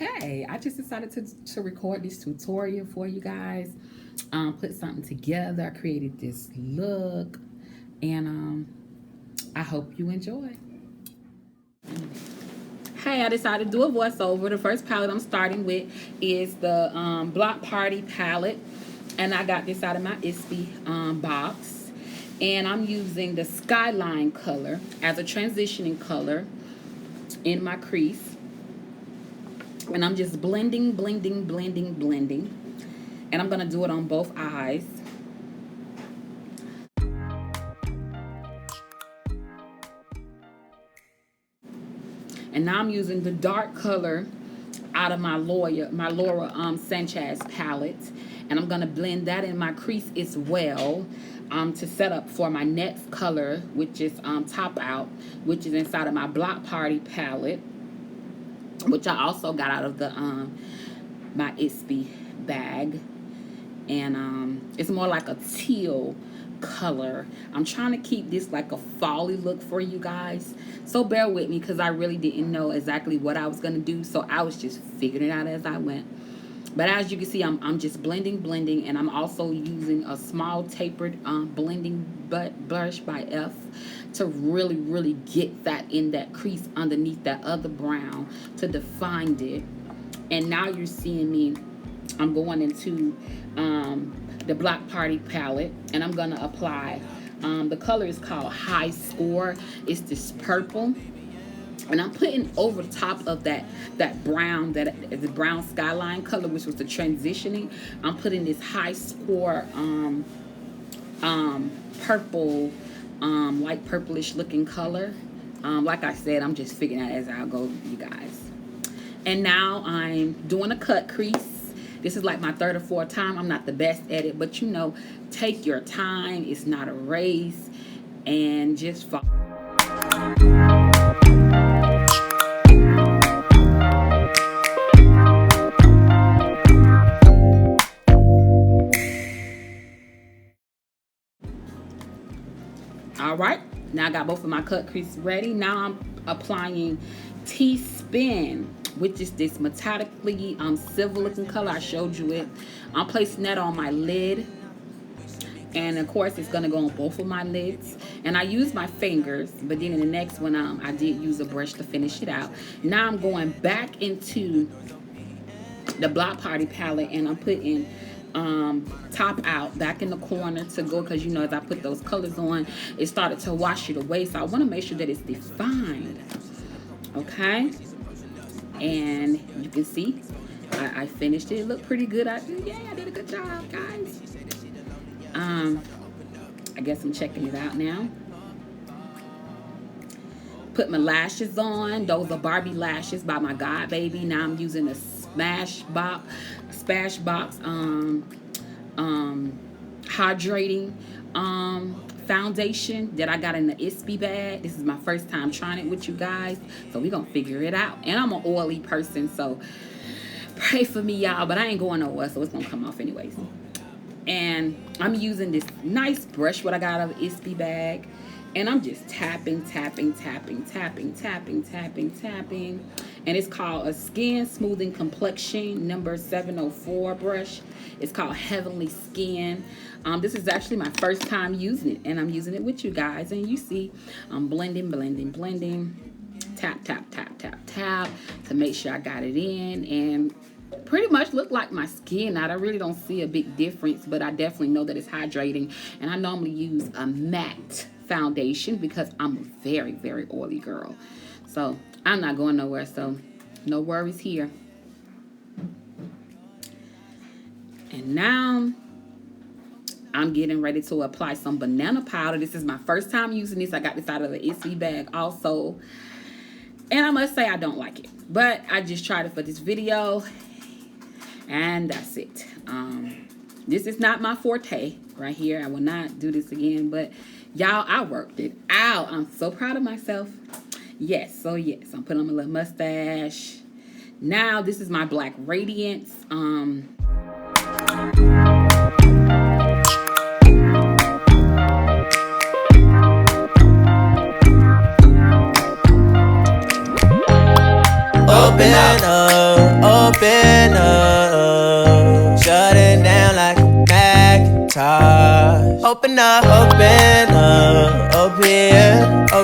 Okay, I just decided to record this tutorial for you guys. Put something together. I created this look, and I hope you enjoy. Hey, I decided to do a voiceover. The first palette I'm starting with is the Block Party palette, and I got this out of my ISPI box, and I'm using the Skyline color as a transitioning color in my crease. And I'm just blending. And I'm going to do it on both eyes. And now I'm using the dark color out of my Laura Sanchez palette. And I'm going to blend that in my crease as well to set up for my next color, which is Top Out, which is inside of my Block Party palette, which I also got out of the my ISPI bag. And it's more like a teal color. I'm trying to keep this like a fally look for you guys, so bear with me because I really didn't know exactly what I was gonna do, so I was just figuring it out as I went. But as you can see, I'm just blending, and I'm also using a small tapered blending brush by F to really get that in that crease underneath that other brown to define it. And now you're seeing me, I'm going into the Block Party palette, and I'm gonna apply the color is called High Score. It's this purple, and I'm putting over the top of that brown, the brown Skyline color, which was the transitioning. I'm putting this High Score purple, light purplish looking color. Like I said, I'm just figuring out as I go, you guys. And now I'm doing a cut crease. This is like my third or fourth time. I'm not the best at it, but you know, take your time. It's not a race, and just follow. All right, now I got both of my cut crease ready. Now I'm applying T-Spin, which is this metallically silver looking color. I showed you it. I'm placing that on my lid, and of course it's gonna go on both of my lids. And I use my fingers, but then in the next one I did use a brush to finish it out. Now I'm going back into the Block Party palette, and I'm putting Top Out back in the corner to go, because you know, as I put those colors on, it started to wash it away, so I want to make sure that it's defined. Okay, and you can see I finished it. It looked pretty good. I did a good job, guys. I guess I'm checking it out now. Put my lashes on. Those are Barbie lashes by my God Baby. Now I'm using a Smashbox hydrating foundation that I got in the ISPI bag. This is my first time trying it with you guys, so we're gonna figure it out. And I'm an oily person, so pray for me, y'all, but I ain't going nowhere, so it's gonna come off anyways. And I'm using this nice brush what I got out of the ISPI bag, and I'm just tapping. And it's called a Skin Smoothing Complexion number 704 brush. It's called Heavenly Skin. This is actually my first time using it, and I'm using it with you guys. And you see, I'm blending. Tap to make sure I got it in, and pretty much look like my skin. Now, I really don't see a big difference, but I definitely know that it's hydrating. And I normally use a matte foundation because I'm a very oily girl, so I'm not going nowhere, so no worries here. And now I'm getting ready to apply some banana powder. This is my first time using this. I got this out of the ISPI bag also, and I must say I don't like it, but I just tried it for this video, and that's it. This is not my forte right here. I will not do this again, but y'all, I worked it out. I'm so proud of myself. Yes, I'm putting on my little mustache. Now this is my Black Radiance. Open up. Open up, shut it down like a Macintosh. Open up, open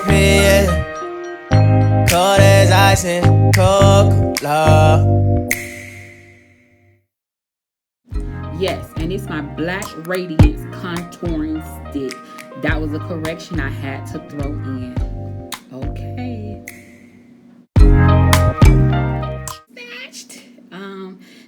here. Cold as ice and Coca-Cola. Yes, and it's my Black Radiance contouring stick. That was a correction I had to throw in. Okay. Snatched.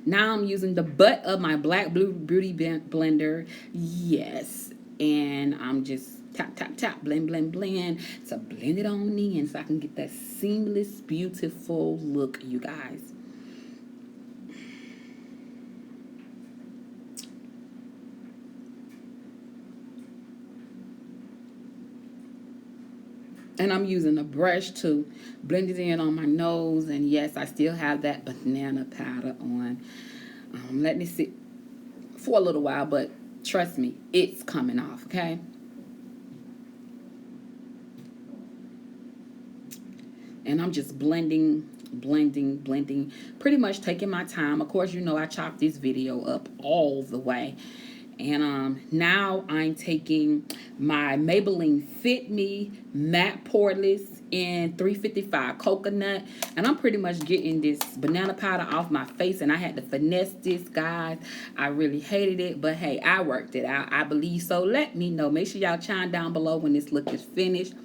Now I'm using the butt of my Black Blue Beauty blender. Yes, and I'm just tap tap tap, blend blend blend to blend it on in so I can get that seamless, beautiful look, you guys. And I'm using a brush to blend it in on my nose. And yes, I still have that banana powder on. Let me sit for a little while, but trust me, it's coming off, okay? And I'm just blending, pretty much taking my time. Of course, you know I chopped this video up all the way. And now I'm taking my Maybelline Fit Me Matte Poreless in 355 Coconut. And I'm pretty much getting this banana powder off my face. And I had to finesse this, guys. I really hated it. But hey, I worked it out. I believe so. Let me know. Make sure y'all chime down below when this look is finished.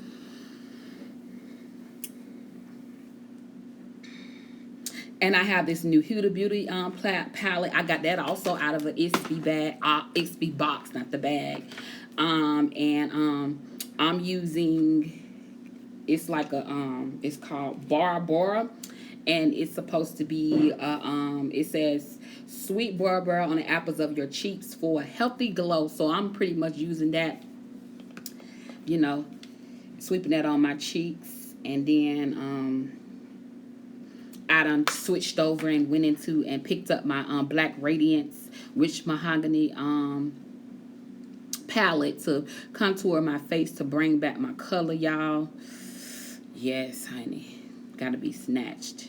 And I have this new Huda Beauty palette. I got that also out of an Ixby bag, Ixby box, not the bag. I'm using, it's like a it's called Bora Bora, and it's supposed to be it says sweet Bora Bora on the apples of your cheeks for a healthy glow. So I'm pretty much using that, you know, sweeping that on my cheeks, and then I done switched over and went into and picked up my Black Radiance Rich Mahogany palette to contour my face to bring back my color, y'all. Yes, honey. Gotta be snatched.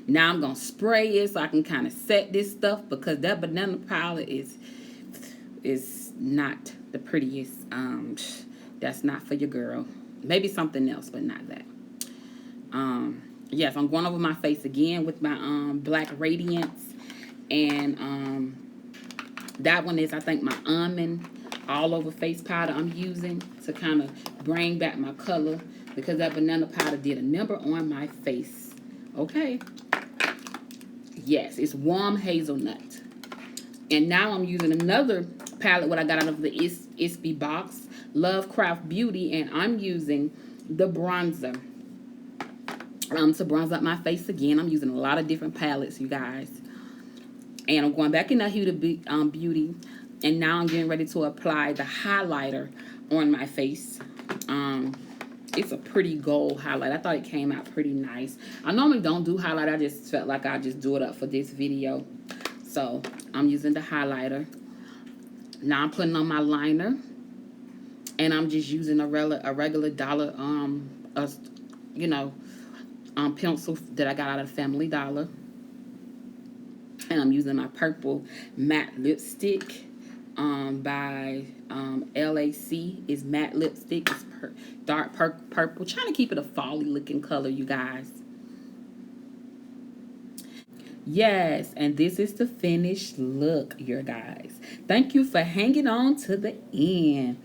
Now I'm gonna spray it so I can kind of set this stuff, because that banana palette is not the prettiest. That's not for your girl. Maybe something else, but not that. Yes, I'm going over my face again with my Black Radiance, and that one is, I think, my almond all over face powder I'm using to kind of bring back my color, because that banana powder did a number on my face. Okay. Yes, it's warm hazelnut. And now I'm using another palette what I got out of the Ixby box, Lovecraft Beauty, and I'm using the bronzer. To bronze up my face again. I'm using a lot of different palettes, you guys. And I'm going back in that Huda Beauty. And now I'm getting ready to apply the highlighter on my face. It's a pretty gold highlight. I thought it came out pretty nice. I normally don't do highlight. I just felt like I'd just do it up for this video. So I'm using the highlighter. Now I'm putting on my liner. And I'm just using a regular dollar, pencil that I got out of Family Dollar. And I'm using my purple matte lipstick by LAC. It's matte lipstick. It's dark purple. Trying to keep it a fall-y looking color, you guys. Yes, and this is the finished look, you guys. Thank you for hanging on to the end.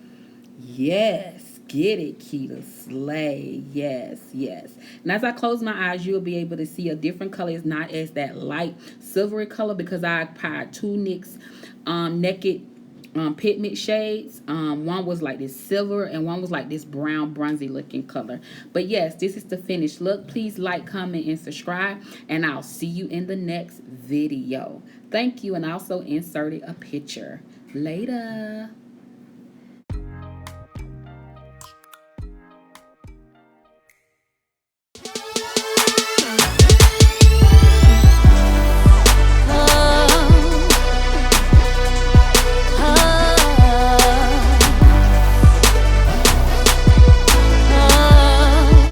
Yes, get it, Keita. Slay. Yes, yes. And as I close my eyes, you'll be able to see a different color. It's not as that light silvery color, because I applied two NYX Naked pigment shades. One was like this silver, and one was like this brown bronzy looking color. But yes, this is the finished look. Please like, comment, and subscribe, and I'll see you in the next video. Thank you, and I also inserted a picture. Later.